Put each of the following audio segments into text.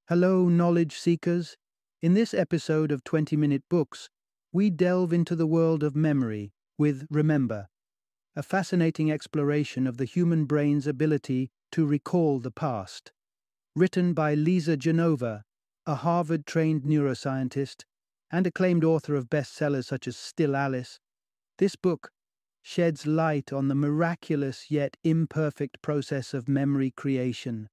Hello, knowledge seekers. In this episode of 20-Minute Books, we delve into the world of memory with Remember, a fascinating exploration of the human brain's ability to recall the past. Written by Lisa Genova, a Harvard-trained neuroscientist and acclaimed author of bestsellers such as Still Alice, this book sheds light on the miraculous yet imperfect process of memory creation.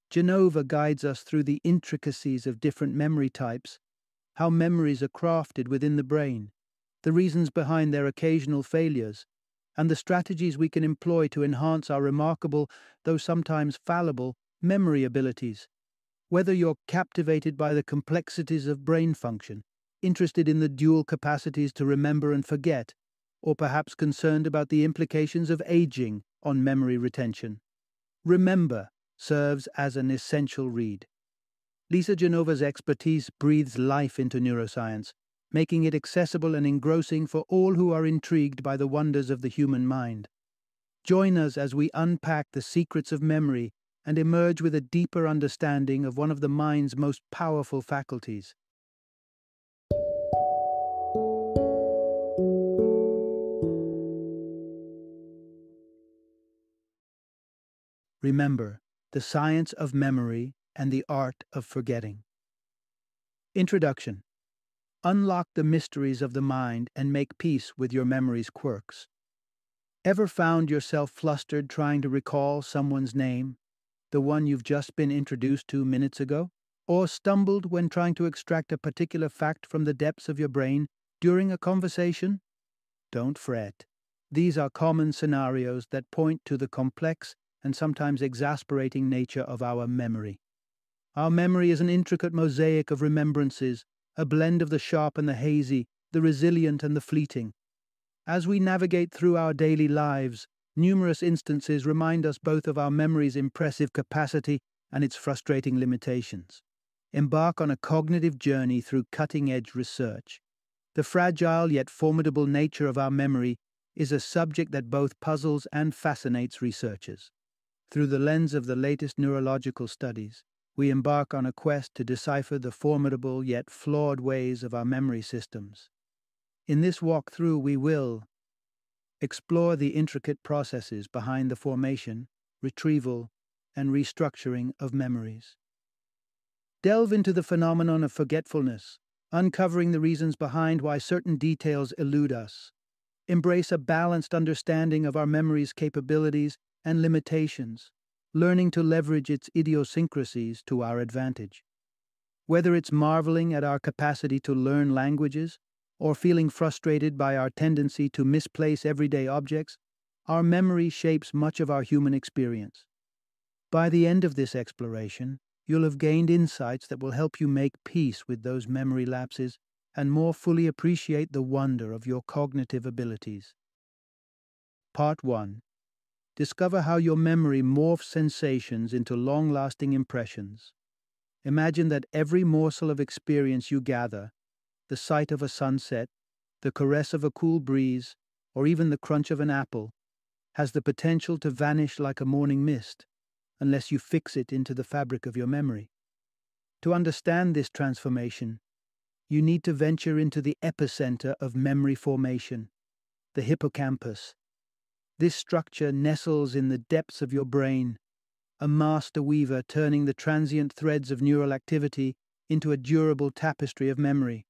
Genova guides us through the intricacies of different memory types, how memories are crafted within the brain, the reasons behind their occasional failures, and the strategies we can employ to enhance our remarkable, though sometimes fallible, memory abilities. Whether you're captivated by the complexities of brain function, interested in the dual capacities to remember and forget, or perhaps concerned about the implications of aging on memory retention, Remember serves as an essential read. Lisa Genova's expertise breathes life into neuroscience, making it accessible and engrossing for all who are intrigued by the wonders of the human mind. Join us as we unpack the secrets of memory and emerge with a deeper understanding of one of the mind's most powerful faculties. Remember, the science of memory and the art of forgetting. Introduction. Unlock the mysteries of the mind and make peace with your memory's quirks. Ever found yourself flustered trying to recall someone's name, the one you've just been introduced to minutes ago? Or stumbled when trying to extract a particular fact from the depths of your brain during a conversation? Don't fret. These are common scenarios that point to the complex and sometimes exasperating nature of our memory. Our memory is an intricate mosaic of remembrances, a blend of the sharp and the hazy, the resilient and the fleeting. As we navigate through our daily lives, numerous instances remind us both of our memory's impressive capacity and its frustrating limitations. Embark on a cognitive journey through cutting-edge research. The fragile yet formidable nature of our memory is a subject that both puzzles and fascinates researchers. Through the lens of the latest neurological studies, we embark on a quest to decipher the formidable yet flawed ways of our memory systems. In this walkthrough, we will explore the intricate processes behind the formation, retrieval, and restructuring of memories. Delve into the phenomenon of forgetfulness, uncovering the reasons behind why certain details elude us. Embrace a balanced understanding of our memory's capabilities and limitations, learning to leverage its idiosyncrasies to our advantage. Whether it's marveling at our capacity to learn languages or feeling frustrated by our tendency to misplace everyday objects, our memory shapes much of our human experience. By the end of this exploration, you'll have gained insights that will help you make peace with those memory lapses and more fully appreciate the wonder of your cognitive abilities. Part 1. Discover how your memory morphs sensations into long-lasting impressions. Imagine that every morsel of experience you gather, the sight of a sunset, the caress of a cool breeze, or even the crunch of an apple, has the potential to vanish like a morning mist, unless you fix it into the fabric of your memory. To understand this transformation, you need to venture into the epicenter of memory formation, the hippocampus. This structure nestles in the depths of your brain, a master weaver turning the transient threads of neural activity into a durable tapestry of memory.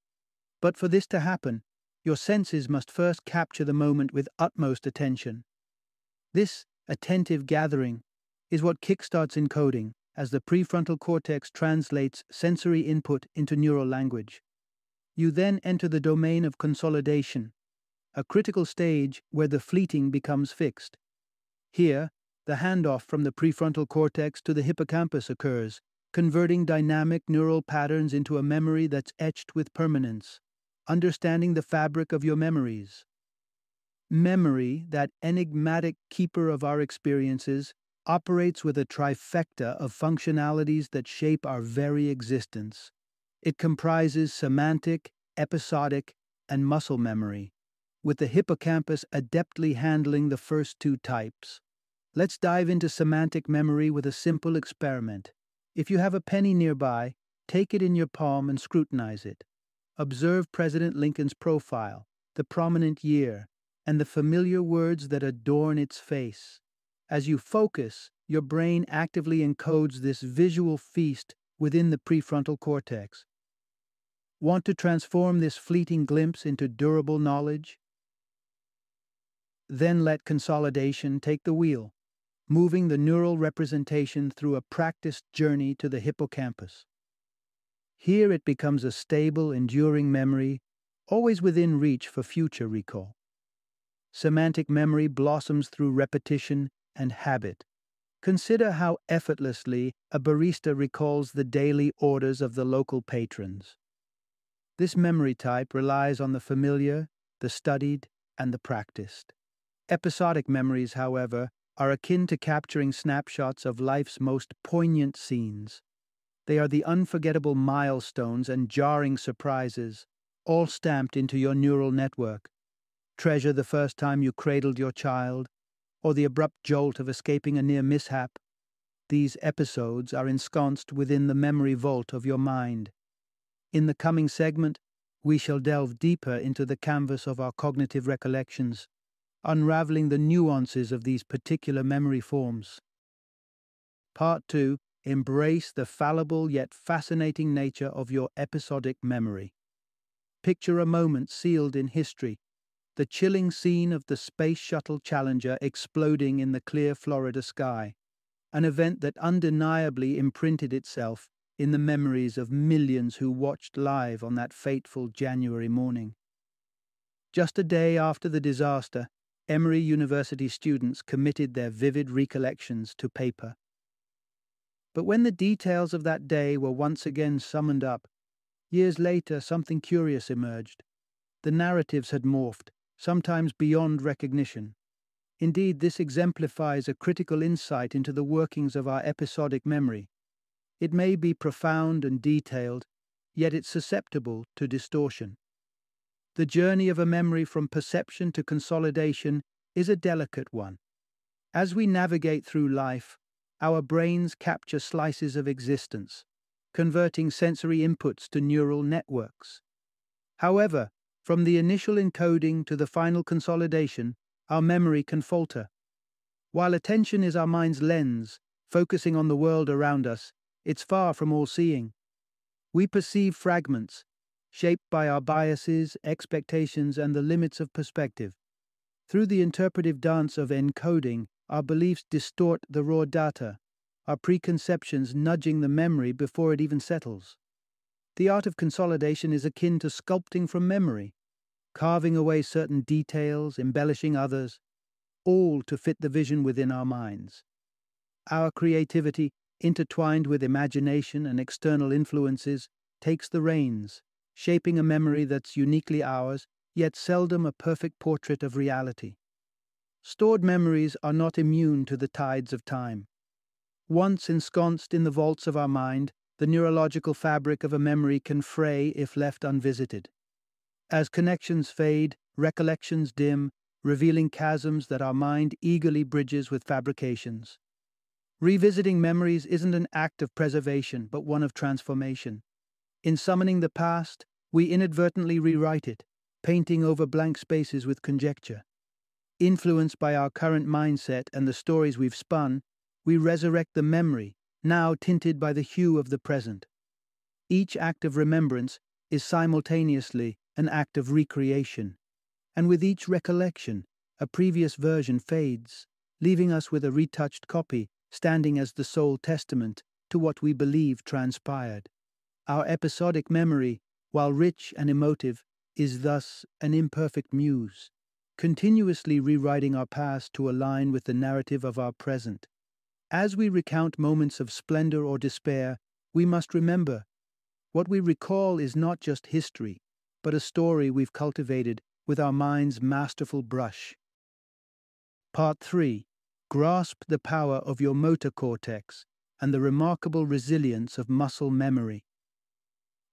But for this to happen, your senses must first capture the moment with utmost attention. This attentive gathering is what kickstarts encoding as the prefrontal cortex translates sensory input into neural language. You then enter the domain of consolidation, a critical stage where the fleeting becomes fixed. Here, the handoff from the prefrontal cortex to the hippocampus occurs, converting dynamic neural patterns into a memory that's etched with permanence. Understanding the fabric of your memories. Memory, that enigmatic keeper of our experiences, operates with a trifecta of functionalities that shape our very existence. It comprises semantic, episodic, and muscle memory, with the hippocampus adeptly handling the first two types. Let's dive into semantic memory with a simple experiment. If you have a penny nearby, take it in your palm and scrutinize it. Observe President Lincoln's profile, the prominent year, and the familiar words that adorn its face. As you focus, your brain actively encodes this visual feast within the prefrontal cortex. Want to transform this fleeting glimpse into durable knowledge? Then let consolidation take the wheel, moving the neural representation through a practiced journey to the hippocampus. Here it becomes a stable, enduring memory, always within reach for future recall. Semantic memory blossoms through repetition and habit. Consider how effortlessly a barista recalls the daily orders of the local patrons. This memory type relies on the familiar, the studied, and the practiced. Episodic memories, however, are akin to capturing snapshots of life's most poignant scenes. They are the unforgettable milestones and jarring surprises, all stamped into your neural network. Treasure the first time you cradled your child, or the abrupt jolt of escaping a near mishap. These episodes are ensconced within the memory vault of your mind. In the coming segment, we shall delve deeper into the canvas of our cognitive recollections, unraveling the nuances of these particular memory forms. Part 2. Embrace the fallible yet fascinating nature of your episodic memory. Picture a moment sealed in history, the chilling scene of the Space Shuttle Challenger exploding in the clear Florida sky, an event that undeniably imprinted itself in the memories of millions who watched live on that fateful January morning. Just a day after the disaster, Emory University students committed their vivid recollections to paper. But when the details of that day were once again summoned up, years later something curious emerged. The narratives had morphed, sometimes beyond recognition. Indeed, this exemplifies a critical insight into the workings of our episodic memory. It may be profound and detailed, yet it's susceptible to distortion. The journey of a memory from perception to consolidation is a delicate one. As we navigate through life, our brains capture slices of existence, converting sensory inputs to neural networks. However, from the initial encoding to the final consolidation, our memory can falter. While attention is our mind's lens, focusing on the world around us, it's far from all-seeing. We perceive fragments, shaped by our biases, expectations, and the limits of perspective. Through the interpretive dance of encoding, our beliefs distort the raw data, our preconceptions nudging the memory before it even settles. The art of consolidation is akin to sculpting from memory, carving away certain details, embellishing others, all to fit the vision within our minds. Our creativity, intertwined with imagination and external influences, takes the reins, shaping a memory that's uniquely ours, yet seldom a perfect portrait of reality. Stored memories are not immune to the tides of time. Once ensconced in the vaults of our mind, the neurological fabric of a memory can fray if left unvisited. As connections fade, recollections dim, revealing chasms that our mind eagerly bridges with fabrications. Revisiting memories isn't an act of preservation, but one of transformation. In summoning the past, we inadvertently rewrite it, painting over blank spaces with conjecture. Influenced by our current mindset and the stories we've spun, we resurrect the memory, now tinted by the hue of the present. Each act of remembrance is simultaneously an act of recreation, and with each recollection, a previous version fades, leaving us with a retouched copy standing as the sole testament to what we believe transpired. Our episodic memory, while rich and emotive, is thus an imperfect muse, continuously rewriting our past to align with the narrative of our present. As we recount moments of splendor or despair, we must remember, what we recall is not just history, but a story we've cultivated with our mind's masterful brush. Part 3. Grasp the power of your motor cortex and the remarkable resilience of muscle memory.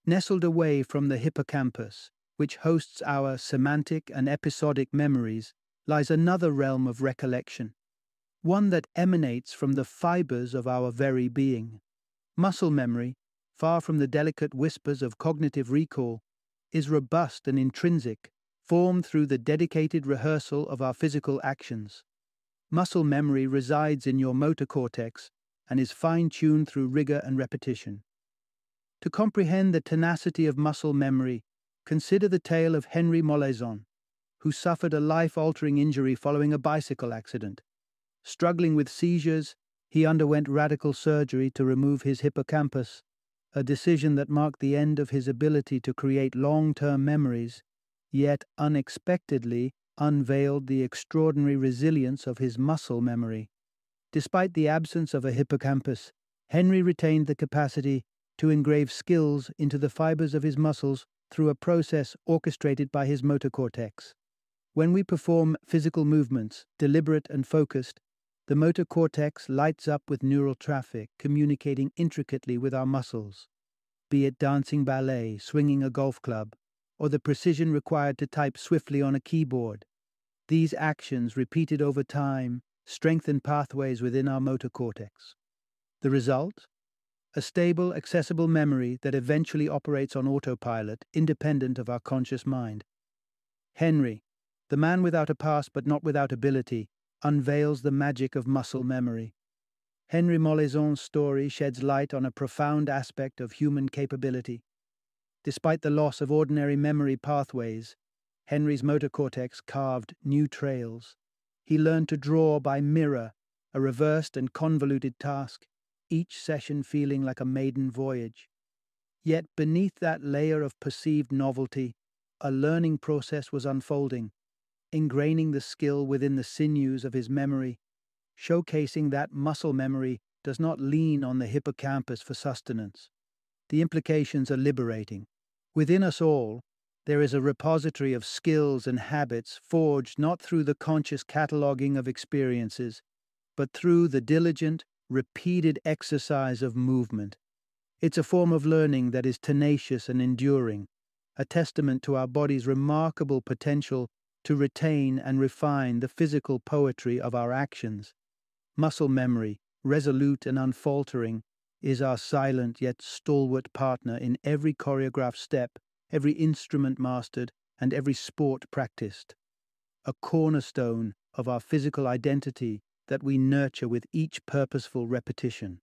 Nestled away from the hippocampus, which hosts our semantic and episodic memories, lies another realm of recollection, one that emanates from the fibers of our very being. Muscle memory, far from the delicate whispers of cognitive recall, is robust and intrinsic, formed through the dedicated rehearsal of our physical actions. Muscle memory resides in your motor cortex and is fine-tuned through rigor and repetition. To comprehend the tenacity of muscle memory, consider the tale of Henry Molaison, who suffered a life-altering injury following a bicycle accident. Struggling with seizures, he underwent radical surgery to remove his hippocampus, a decision that marked the end of his ability to create long-term memories, yet unexpectedly unveiled the extraordinary resilience of his muscle memory. Despite the absence of a hippocampus, Henry retained the capacity to engrave skills into the fibers of his muscles through a process orchestrated by his motor cortex. When we perform physical movements, deliberate and focused, the motor cortex lights up with neural traffic, communicating intricately with our muscles, be it dancing ballet, swinging a golf club, or the precision required to type swiftly on a keyboard. These actions, repeated over time, strengthen pathways within our motor cortex. The result? A stable, accessible memory that eventually operates on autopilot, independent of our conscious mind. Henry, the man without a past but not without ability, unveils the magic of muscle memory. Henry Molaison's story sheds light on a profound aspect of human capability. Despite the loss of ordinary memory pathways, Henry's motor cortex carved new trails. He learned to draw by mirror, a reversed and convoluted task, each session feeling like a maiden voyage. Yet beneath that layer of perceived novelty, a learning process was unfolding, ingraining the skill within the sinews of his memory, showcasing that muscle memory does not lean on the hippocampus for sustenance. The implications are liberating. Within us all, there is a repository of skills and habits forged not through the conscious cataloging of experiences, but through the diligent, repeated exercise of movement. It's a form of learning that is tenacious and enduring, a testament to our body's remarkable potential to retain and refine the physical poetry of our actions. Muscle memory, resolute and unfaltering, is our silent yet stalwart partner in every choreographed step, every instrument mastered, and every sport practiced. A cornerstone of our physical identity that we nurture with each purposeful repetition.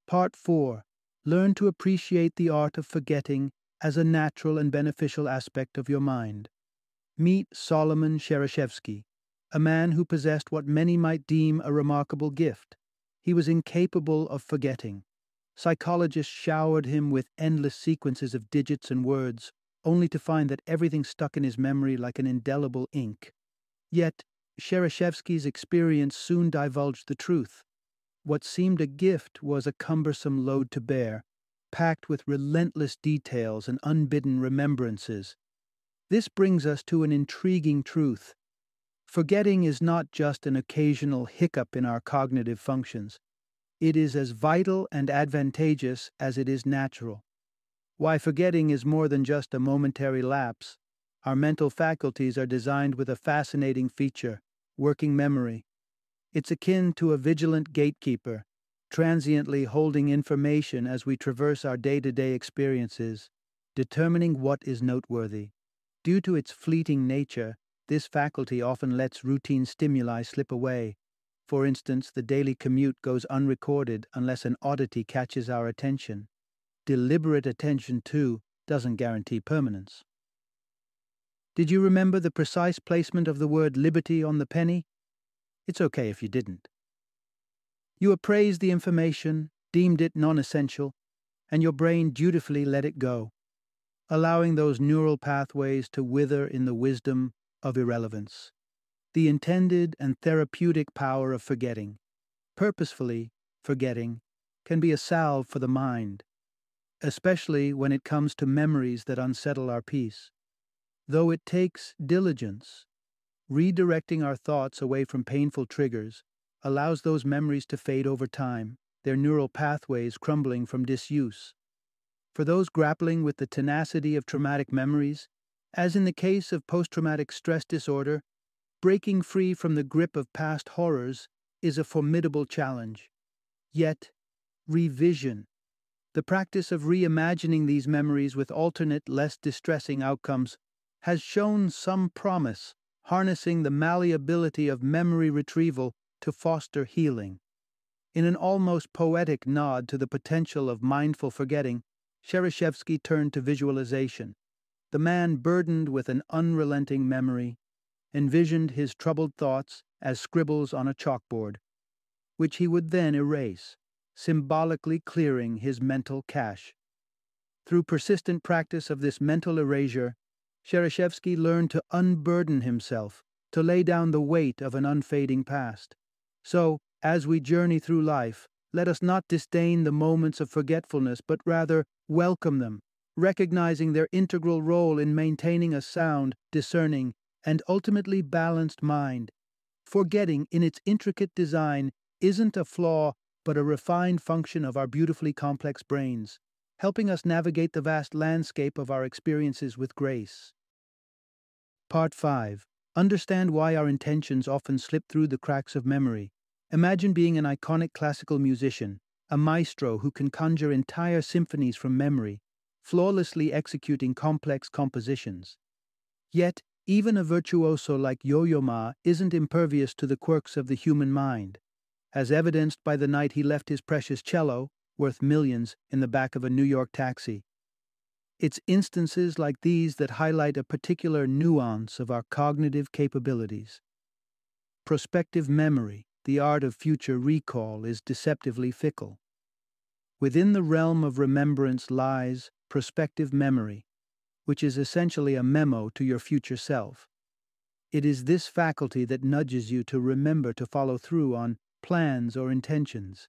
Part 4. Learn to appreciate the art of forgetting as a natural and beneficial aspect of your mind. Meet Solomon Cherishevsky, a man who possessed what many might deem a remarkable gift. He was incapable of forgetting. Psychologists showered him with endless sequences of digits and words, only to find that everything stuck in his memory like an indelible ink. Yet, Cherishevsky's experience soon divulged the truth. What seemed a gift was a cumbersome load to bear, packed with relentless details and unbidden remembrances. This brings us to an intriguing truth. Forgetting is not just an occasional hiccup in our cognitive functions. It is as vital and advantageous as it is natural. Why forgetting is more than just a momentary lapse. Our mental faculties are designed with a fascinating feature, working memory. It's akin to a vigilant gatekeeper, transiently holding information as we traverse our day-to-day experiences, determining what is noteworthy. Due to its fleeting nature, this faculty often lets routine stimuli slip away. For instance, the daily commute goes unrecorded unless an oddity catches our attention. Deliberate attention, too, doesn't guarantee permanence. Did you remember the precise placement of the word liberty on the penny? It's okay if you didn't. You appraised the information, deemed it non-essential, and your brain dutifully let it go, allowing those neural pathways to wither in the wisdom of irrelevance. The intended and therapeutic power of forgetting, purposefully forgetting, can be a salve for the mind, especially when it comes to memories that unsettle our peace. Though it takes diligence, redirecting our thoughts away from painful triggers allows those memories to fade over time, their neural pathways crumbling from disuse. For those grappling with the tenacity of traumatic memories, as in the case of post-traumatic stress disorder, breaking free from the grip of past horrors is a formidable challenge. Yet, Revision. The practice of reimagining these memories with alternate, less distressing outcomes has shown some promise, harnessing the malleability of memory retrieval to foster healing. In an almost poetic nod to the potential of mindful forgetting, Cheryshev turned to visualization. The man, burdened with an unrelenting memory, envisioned his troubled thoughts as scribbles on a chalkboard, which he would then erase, symbolically clearing his mental cache. Through persistent practice of this mental erasure, Cheryshev learned to unburden himself, to lay down the weight of an unfading past. So, as we journey through life, let us not disdain the moments of forgetfulness, but rather welcome them, recognizing their integral role in maintaining a sound, discerning, and ultimately balanced mind. Forgetting, in its intricate design, isn't a flaw, but a refined function of our beautifully complex brains, helping us navigate the vast landscape of our experiences with grace. Part 5. Understand why our intentions often slip through the cracks of memory. Imagine being an iconic classical musician, a maestro who can conjure entire symphonies from memory, flawlessly executing complex compositions. Yet, even a virtuoso like Yo-Yo Ma isn't impervious to the quirks of the human mind, as evidenced by the night he left his precious cello, worth millions, in the back of a New York taxi. It's instances like these that highlight a particular nuance of our cognitive capabilities. Prospective memory, the art of future recall, is deceptively fickle. Within the realm of remembrance lies prospective memory, which is essentially a memo to your future self. It is this faculty that nudges you to remember to follow through on plans or intentions.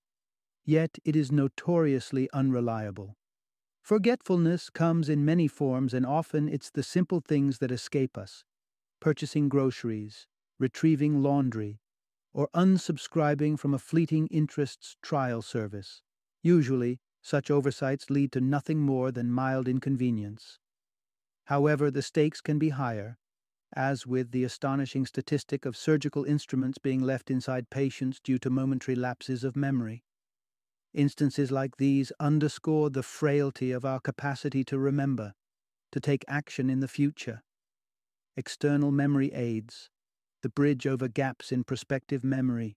Yet it is notoriously unreliable. Forgetfulness comes in many forms, and often it's the simple things that escape us: purchasing groceries, retrieving laundry, or unsubscribing from a fleeting interests trial service. Usually, such oversights lead to nothing more than mild inconvenience. However, the stakes can be higher, as with the astonishing statistic of surgical instruments being left inside patients due to momentary lapses of memory. Instances like these underscore the frailty of our capacity to remember, to take action in the future. External memory aids, the bridge over gaps in prospective memory.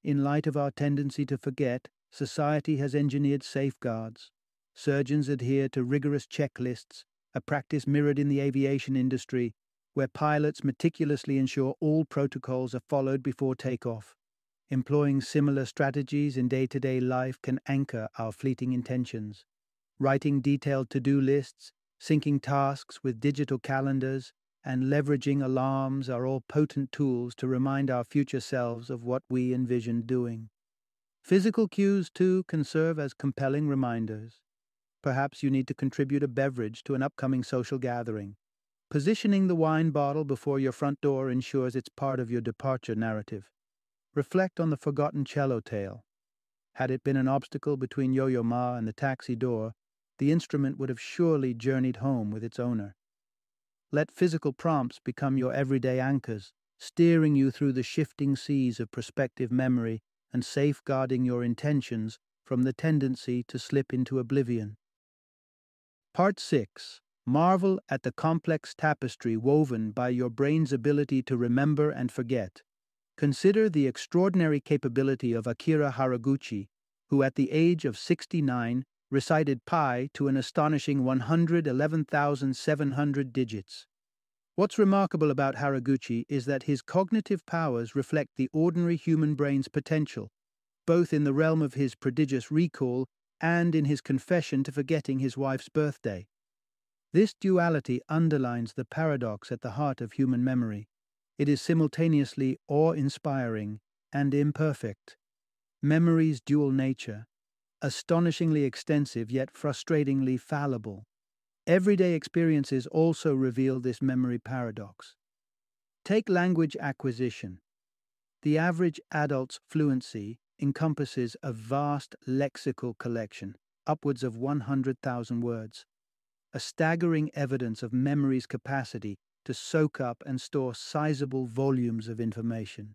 In light of our tendency to forget, society has engineered safeguards. Surgeons adhere to rigorous checklists, a practice mirrored in the aviation industry, where pilots meticulously ensure all protocols are followed before takeoff. Employing similar strategies in day-to-day life can anchor our fleeting intentions. Writing detailed to-do lists, syncing tasks with digital calendars, and leveraging alarms are all potent tools to remind our future selves of what we envisioned doing. Physical cues, too, can serve as compelling reminders. Perhaps you need to contribute a beverage to an upcoming social gathering. Positioning the wine bottle before your front door ensures it's part of your departure narrative. Reflect on the forgotten cello tale. Had it been an obstacle between Yo-Yo Ma and the taxi door, the instrument would have surely journeyed home with its owner. Let physical prompts become your everyday anchors, steering you through the shifting seas of prospective memory and safeguarding your intentions from the tendency to slip into oblivion. Part 6. Marvel at the complex tapestry woven by your brain's ability to remember and forget. Consider the extraordinary capability of Akira Haraguchi, who at the age of 69 recited pi to an astonishing 111,700 digits. What's remarkable about Haraguchi is that his cognitive powers reflect the ordinary human brain's potential, both in the realm of his prodigious recall and in his confession to forgetting his wife's birthday. This duality underlines the paradox at the heart of human memory. It is simultaneously awe-inspiring and imperfect. Memory's dual nature, astonishingly extensive yet frustratingly fallible. Everyday experiences also reveal this memory paradox. Take language acquisition. The average adult's fluency encompasses a vast lexical collection, upwards of 100,000 words, a staggering evidence of memory's capacity to soak up and store sizable volumes of information.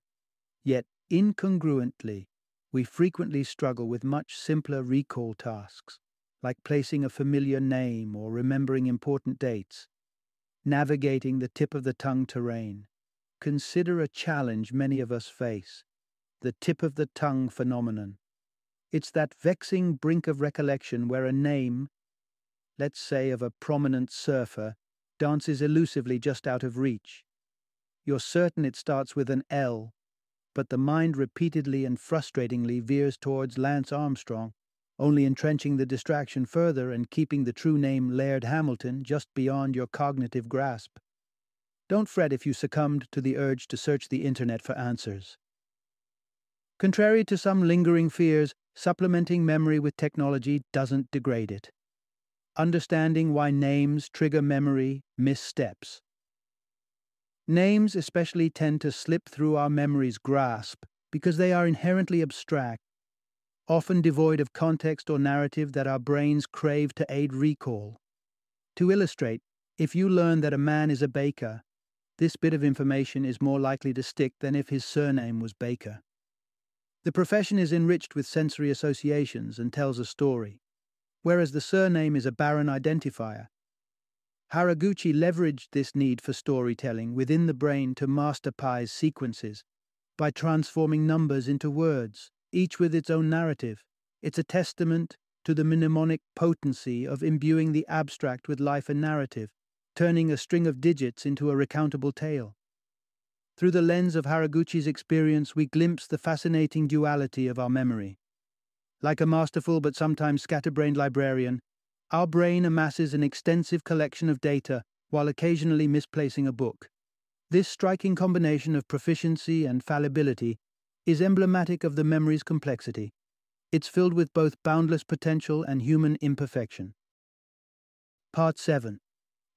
Yet, incongruently, we frequently struggle with much simpler recall tasks, like placing a familiar name or remembering important dates, navigating the tip of the tongue terrain. Consider a challenge many of us face: the tip of the tongue phenomenon. It's that vexing brink of recollection where a name, let's say of a prominent surfer, dances elusively just out of reach. You're certain it starts with an L, but the mind repeatedly and frustratingly veers towards Lance Armstrong, only entrenching the distraction further and keeping the true name Laird Hamilton just beyond your cognitive grasp. Don't fret if you succumbed to the urge to search the internet for answers. Contrary to some lingering fears, supplementing memory with technology doesn't degrade it. Understanding why names trigger memory missteps. Names especially tend to slip through our memory's grasp because they are inherently abstract, often devoid of context or narrative that our brains crave to aid recall. To illustrate, if you learn that a man is a baker, this bit of information is more likely to stick than if his surname was Baker. The profession is enriched with sensory associations and tells a story, whereas the surname is a barren identifier. Haraguchi leveraged this need for storytelling within the brain to masterpiece sequences by transforming numbers into words, each with its own narrative. It's a testament to the mnemonic potency of imbuing the abstract with life and narrative, turning a string of digits into a recountable tale. Through the lens of Haraguchi's experience, we glimpse the fascinating duality of our memory. Like a masterful but sometimes scatterbrained librarian, our brain amasses an extensive collection of data while occasionally misplacing a book. This striking combination of proficiency and fallibility is emblematic of the memory's complexity. It's filled with both boundless potential and human imperfection. Part 7.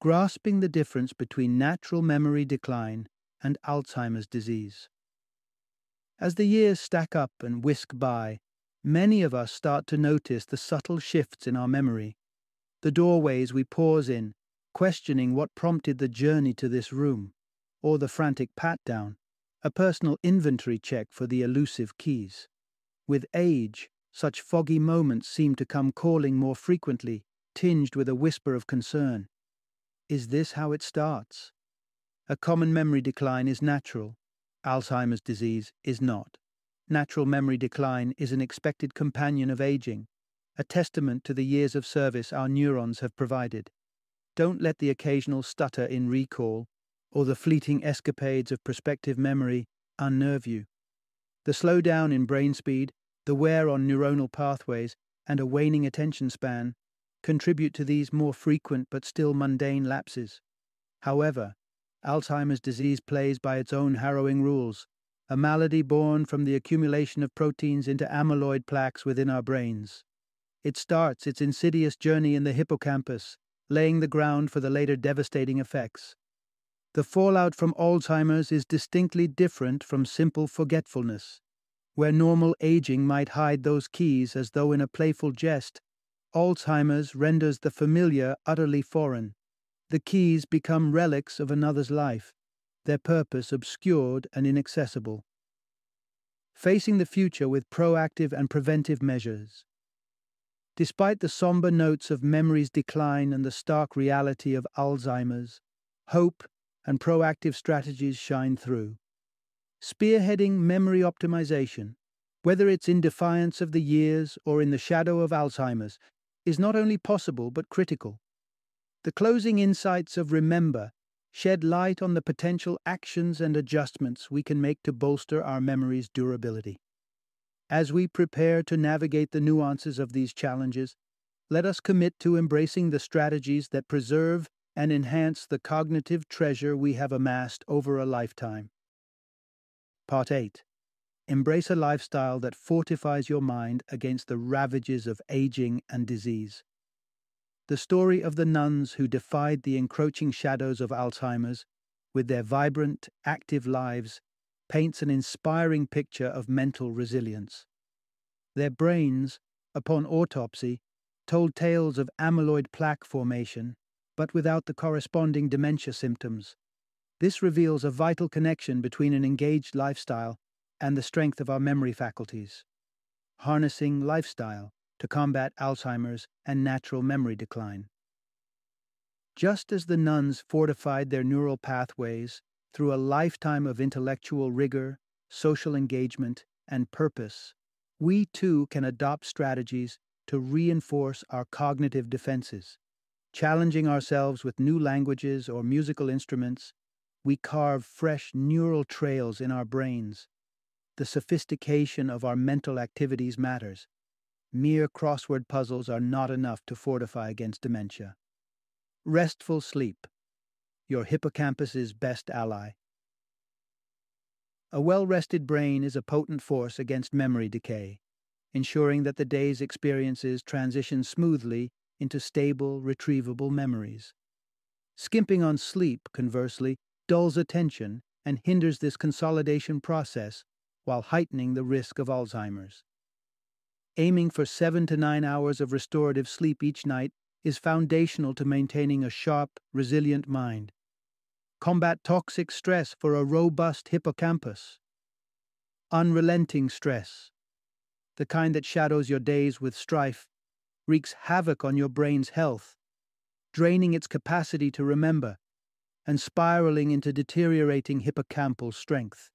Grasping the difference between natural memory decline and Alzheimer's disease. As the years stack up and whisk by, many of us start to notice the subtle shifts in our memory, the doorways we pause in, questioning what prompted the journey to this room, or the frantic pat-down, a personal inventory check for the elusive keys. With age, such foggy moments seem to come calling more frequently, tinged with a whisper of concern. Is this how it starts? A common memory decline is natural. Alzheimer's disease is not. Natural memory decline is an expected companion of aging, a testament to the years of service our neurons have provided. Don't let the occasional stutter in recall or the fleeting escapades of prospective memory unnerve you. The slowdown in brain speed, the wear on neuronal pathways, and a waning attention span contribute to these more frequent but still mundane lapses. However, Alzheimer's disease plays by its own harrowing rules, a malady born from the accumulation of proteins into amyloid plaques within our brains. It starts its insidious journey in the hippocampus, laying the ground for the later devastating effects. The fallout from Alzheimer's is distinctly different from simple forgetfulness. Where normal aging might hide those keys as though in a playful jest, Alzheimer's renders the familiar utterly foreign. The keys become relics of another's life, their purpose obscured and inaccessible. Facing the future with proactive and preventive measures. Despite the somber notes of memory's decline and the stark reality of Alzheimer's, hope and proactive strategies shine through. Spearheading memory optimization, whether it's in defiance of the years or in the shadow of Alzheimer's, is not only possible but critical. The closing insights of Remember shed light on the potential actions and adjustments we can make to bolster our memory's durability. As we prepare to navigate the nuances of these challenges, let us commit to embracing the strategies that preserve and enhance the cognitive treasure we have amassed over a lifetime. Part 8. Embrace a lifestyle that fortifies your mind against the ravages of aging and disease. The story of the nuns who defied the encroaching shadows of Alzheimer's, with their vibrant, active lives, paints an inspiring picture of mental resilience. Their brains, upon autopsy, told tales of amyloid plaque formation, but without the corresponding dementia symptoms. This reveals a vital connection between an engaged lifestyle and the strength of our memory faculties. harnessing lifestyle to combat Alzheimer's and natural memory decline. Just as the nuns fortified their neural pathways through a lifetime of intellectual rigor, social engagement, and purpose, we too can adopt strategies to reinforce our cognitive defenses. Challenging ourselves with new languages or musical instruments, we carve fresh neural trails in our brains. The sophistication of our mental activities matters. Mere crossword puzzles are not enough to fortify against dementia. Restful sleep, your hippocampus's best ally. A well-rested brain is a potent force against memory decay, ensuring that the day's experiences transition smoothly into stable, retrievable memories. Skimping on sleep, conversely, dulls attention and hinders this consolidation process while heightening the risk of Alzheimer's. Aiming for 7 to 9 hours of restorative sleep each night is foundational to maintaining a sharp, resilient mind. Combat toxic stress for a robust hippocampus. Unrelenting stress, the kind that shadows your days with strife, wreaks havoc on your brain's health, draining its capacity to remember and spiraling into deteriorating hippocampal strength.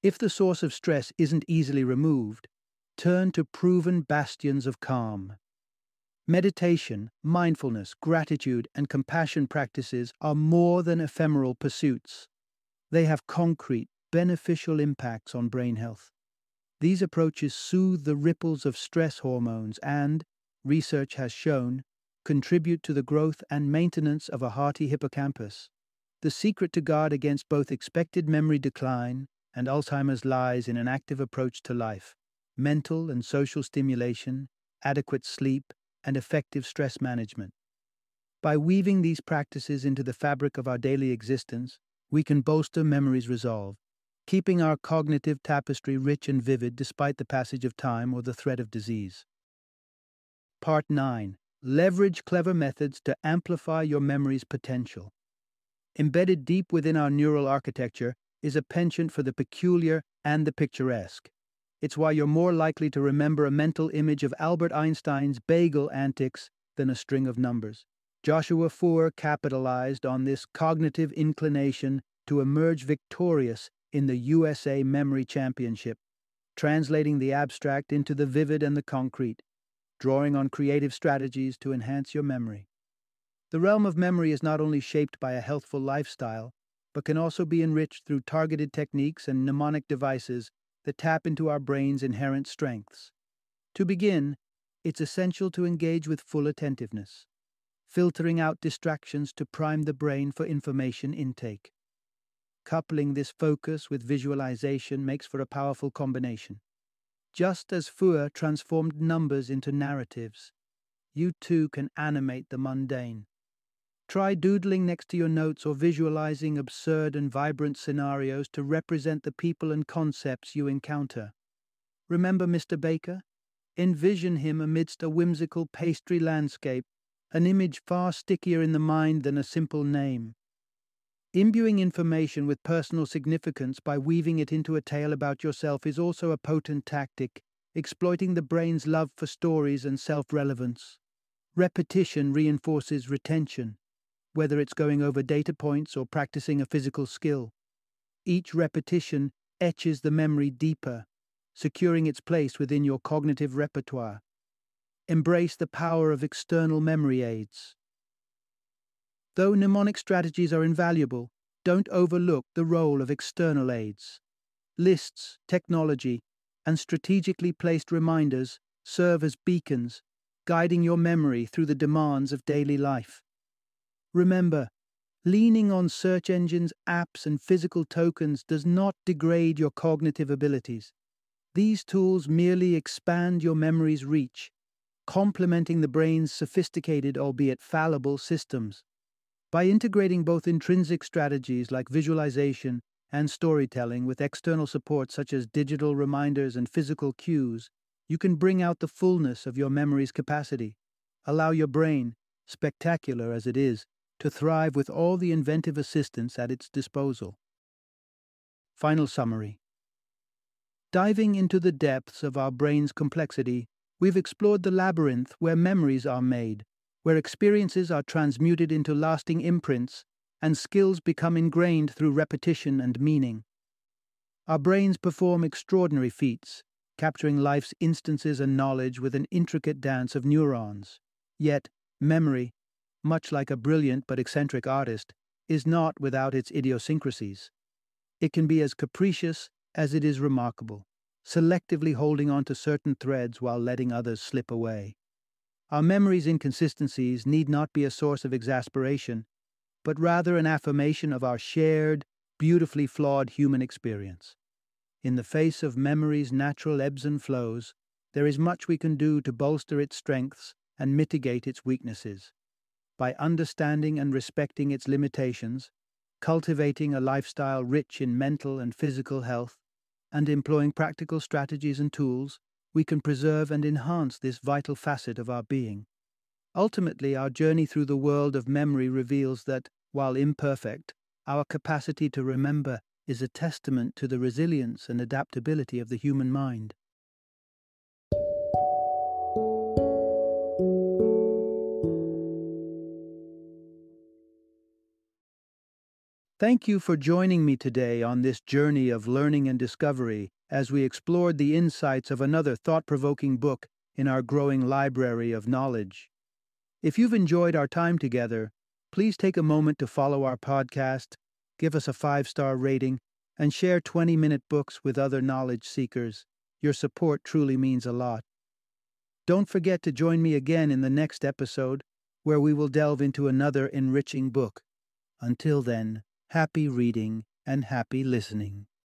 If the source of stress isn't easily removed, turn to proven bastions of calm. Meditation, mindfulness, gratitude, and compassion practices are more than ephemeral pursuits. They have concrete, beneficial impacts on brain health. These approaches soothe the ripples of stress hormones and, research has shown, contribute to the growth and maintenance of a healthy hippocampus. The secret to guard against both expected memory decline and Alzheimer's lies in an active approach to life, mental and social stimulation, adequate sleep, and effective stress management. By weaving these practices into the fabric of our daily existence, we can bolster memory's resolve, keeping our cognitive tapestry rich and vivid despite the passage of time or the threat of disease. Part 9. Leverage clever methods to amplify your memory's potential. Embedded deep within our neural architecture is a penchant for the peculiar and the picturesque. It's why you're more likely to remember a mental image of Albert Einstein's bagel antics than a string of numbers. Joshua Foer capitalized on this cognitive inclination to emerge victorious in the USA Memory Championship, translating the abstract into the vivid and the concrete, drawing on creative strategies to enhance your memory. The realm of memory is not only shaped by a healthful lifestyle, but can also be enriched through targeted techniques and mnemonic devices that tap into our brain's inherent strengths. To begin, it's essential to engage with full attentiveness, filtering out distractions to prime the brain for information intake. Coupling this focus with visualization makes for a powerful combination. Just as Foer transformed numbers into narratives, you too can animate the mundane. Try doodling next to your notes or visualizing absurd and vibrant scenarios to represent the people and concepts you encounter. Remember Mr. Baker? Envision him amidst a whimsical pastry landscape, an image far stickier in the mind than a simple name. Imbuing information with personal significance by weaving it into a tale about yourself is also a potent tactic, exploiting the brain's love for stories and self-relevance. Repetition reinforces retention, whether it's going over data points or practicing a physical skill. Each repetition etches the memory deeper, securing its place within your cognitive repertoire. Embrace the power of external memory aids. Though mnemonic strategies are invaluable, don't overlook the role of external aids. Lists, technology, and strategically placed reminders serve as beacons, guiding your memory through the demands of daily life. Remember, leaning on search engines, apps, and physical tokens does not degrade your cognitive abilities. These tools merely expand your memory's reach, complementing the brain's sophisticated, albeit fallible, systems. By integrating both intrinsic strategies like visualization and storytelling with external support such as digital reminders and physical cues, you can bring out the fullness of your memory's capacity. Allow your brain, spectacular as it is, to thrive with all the inventive assistance at its disposal. Final summary. Diving into the depths of our brain's complexity, we've explored the labyrinth where memories are made, where experiences are transmuted into lasting imprints, and skills become ingrained through repetition and meaning. Our brains perform extraordinary feats, capturing life's instances and knowledge with an intricate dance of neurons. Yet, memory, much like a brilliant but eccentric artist, is not without its idiosyncrasies. It can be as capricious as it is remarkable, selectively holding on to certain threads while letting others slip away. Our memory's inconsistencies need not be a source of exasperation, but rather an affirmation of our shared, beautifully flawed human experience. In the face of memory's natural ebbs and flows, there is much we can do to bolster its strengths and mitigate its weaknesses. By understanding and respecting its limitations, cultivating a lifestyle rich in mental and physical health, and employing practical strategies and tools, we can preserve and enhance this vital facet of our being. Ultimately, our journey through the world of memory reveals that, while imperfect, our capacity to remember is a testament to the resilience and adaptability of the human mind. Thank you for joining me today on this journey of learning and discovery as we explored the insights of another thought-provoking book in our growing library of knowledge. If you've enjoyed our time together, please take a moment to follow our podcast, give us a 5-star rating, and share 20-minute books with other knowledge seekers. Your support truly means a lot. Don't forget to join me again in the next episode, where we will delve into another enriching book. Until then, happy reading and happy listening.